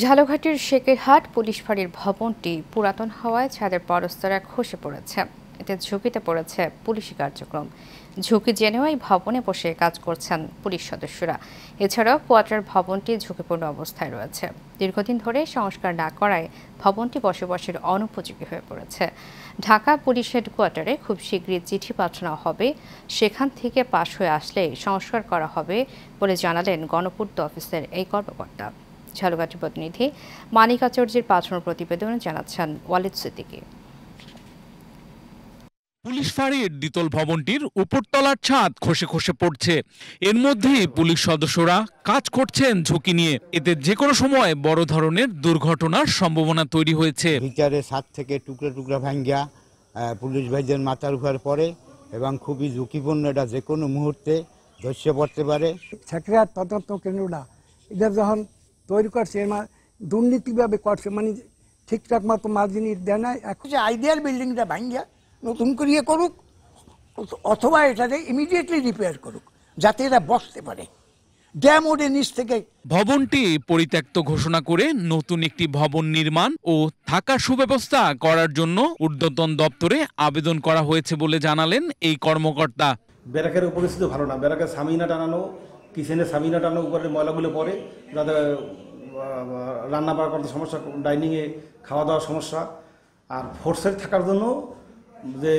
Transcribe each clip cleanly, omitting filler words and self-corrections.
ঝালকাঠির শেখেরহাট পুলিশ ফাঁড়ির ভবনটি পুরাতন হওয়ায় ছাদের পরস্তরা খসে পড়েছে। এতে ঝুঁকিতে পড়েছে পুলিশি কার্যক্রম। ঝুঁকি জেনেও এই ভবনে বসে কাজ করছেন পুলিশ সদস্যরা। এছাড়াও কোয়ার্টার ভবনটি ঝুঁকিপূর্ণ অবস্থায় রয়েছে। দীর্ঘদিন ধরে সংস্কার না করায় ভবনটি বসবাসের অনুপযোগী হয়ে পড়েছে। ঢাকা পুলিশ হেডকোয়ার্টারে খুব শীঘ্রই চিঠি পাঠানো হবে, সেখান থেকে পাশ হয়ে আসলে সংস্কার করা হবে বলে জানালেন গণপূর্ত অফিসের এই কর্মকর্তা। ঝালকাঠি প্রতিনিধি মানিক আচার্যের পাঠানো প্রতিবেদনে জানাচ্ছেন ওয়ালিদ সিদ্দিকী। পুলিশ ফাঁড়ির দ্বিতল ভবনটির উপরতলার ছাদ খসে খসে পড়ছে। এর মধ্যেই পুলিশ সদস্যরা কাজ করছেন ঝুঁকি নিয়ে। এতে যে কোনো সময় বড় ধরনের দুর্ঘটনার সম্ভাবনা তৈরি হয়েছে। ভিতরে ছাদ থেকে টুকরা টুকরা ভাঙ্গিয়া পুলিশ ভাইদের মাথার উপর পড়ে এবং খুবই ঝুঁকিপূর্ণ। এটা যে কোনো মুহূর্তে ধসে পড়তে পারে। শেখেরহাট তদন্ত কেন্দ্রটা এটা যখন তৈরি করছে দুর্নীতিভাবে করছে, মানে ঠিকঠাক মতো মার্জিনি দেয় না। এখন যে আইডিয়াল বিল্ডিংটা ভাঙ্গিয়া নতুন করিয়ে করুক, অথবা এটাকে ইমিডিয়েটলি রিপেয়ার করুক যাতে এরা বসতে পারে। ড্যাম ওডের নিচ থেকে ভবনটি পরিত্যক্ত ঘোষণা করে নতুন একটি ভবন নির্মাণ ও থাকার সুব্যবস্থা করার জন্য ঊর্ধ্বতন দপ্তরে আবেদন করা হয়েছে বলে জানালেন এই কর্মকর্তা। ব্যারাকের পরিস্থিতি ভালো না, ব্যারাকের সামিনা টানানো, কিচেনের সামিনা টানানো, উপরে ময়লাগুলো পড়ে, যাতে রান্না বান্না করতে সমস্যা, ডাইনিংয়ে খাওয়া দাওয়ার সমস্যা। আর ফোর্সের থাকার জন্য যে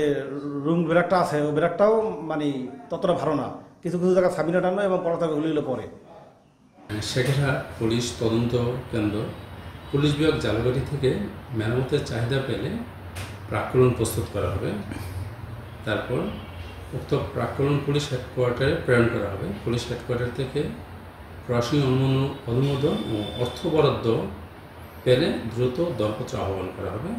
রুম ব্যারাকটা আছে, ওই ব্যারাকটাও মানে ততটা ভালো না, কিছু কিছু জায়গায় সামিনা টানানো এবং পড়া থাকে ওগুলো পড়ে। শেখেরহাট পুলিশ তদন্ত কেন্দ্র পুলিশ বিভাগ ঝালকাঠি থেকে মেরামতের চাহিদা পেলে প্রাক্কলন প্রস্তুত করা হবে। তারপর উক্ত প্রাক্কলন পুলিশ হেডকোয়ার্টারে প্রেরণ করা হবে। পুলিশ হেডকোয়ার্টার থেকে প্রশাসনিক অনুমোদন ও অর্থ বরাদ্দ পেলে দ্রুত দরপত্র আহ্বান করা হবে।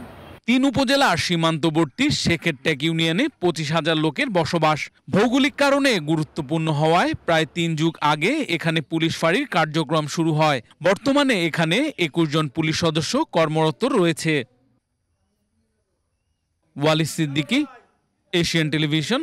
3 উপজেলার সীমান্তবর্তী শেখেরটেক ইউনিয়নে 25,000 লোকের বসবাস। ভৌগোলিক কারণে গুরুত্বপূর্ণ হওয়ায় প্রায় 3 যুগ আগে এখানে পুলিশ ফাঁড়ির কার্যক্রম শুরু হয়। বর্তমানে এখানে 21 জন পুলিশ সদস্য কর্মরত রয়েছে। Walid Siddiqui, Asian television.